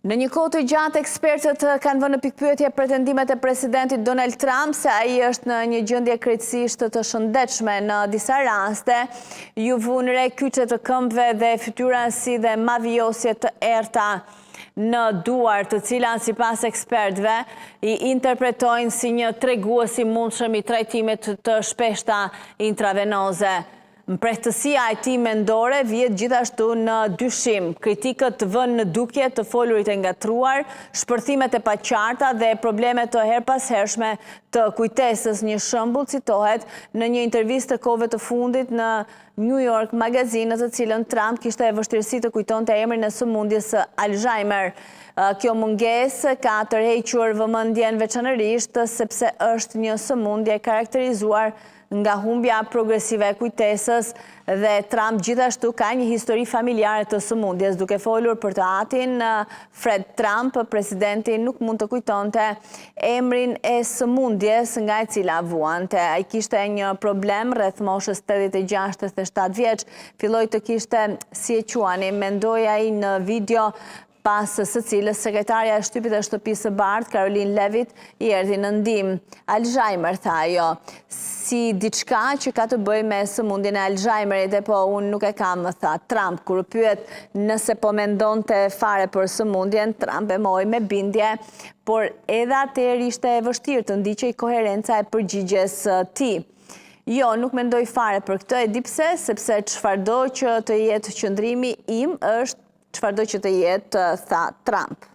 Në një kohë të gjatë, ekspertët kanë vënë në pikpyetje pretendimet e presidentit Donald Trump se ai është në një gjendje krejtësisht të shëndetshme në disa raste, ju vun re kyçe të këmbëve dhe fytyra si dhe mavijosje të errta në duar, të cilat sipas ekspertëve i interpretojnë si një tregues i mundshëm i trajtimit të shpeshta intravenoze. Mprehtësia e tij mendore vjet gjithashtu në dyshim. Kritikët vënë në dukje të folurit e ngatruar, shpërthimet e paqarta dhe problemet të herpashershme të kujtesës. Një shembull citohet në një intervistë të kohëve të fundit në New York Magazine, në të cilën Trump kishte vështirësi të kujtonte emrin e sëmundjes së Alzheimer. Kjo mungesë ka tërhequr vëmendjen veçanërisht sepse është një sëmundje karakterizuar nga humbja progresive e kujtesës dhe Trump gjithashtu ka një histori familjare të sëmundjes. Duke folur për të atin, Fred Trump, presidenti nuk mund të kujtonte emrin e sëmundjes nga e cila vuante. Ai kishte një problem rreth moshës 86-87 vjeç, filloi të kishte, si e quani, mendoi ai në video pas së cilës sekretarja e shtypit e shtëpisë së bardhë, Caroline Levitt, i erdhi në ndihmë. Alzheimer, tha ajo, si diçka që ka të bëjë me sëmundjen e Alzheimerit, po unë nuk e kam, tha Trump. Kur u pyet nëse po mendonte fare për sëmundjen, Trump e mori me bindje, por edhe atëherë ishte e vështirë të ndiqej koherenca e përgjigjes tij. Jo, nuk mendoj fare për këtë, e di pse, sepse çfarëdo që të jetë qëndrimi im është çfarëdo që të jetë, tha Trump.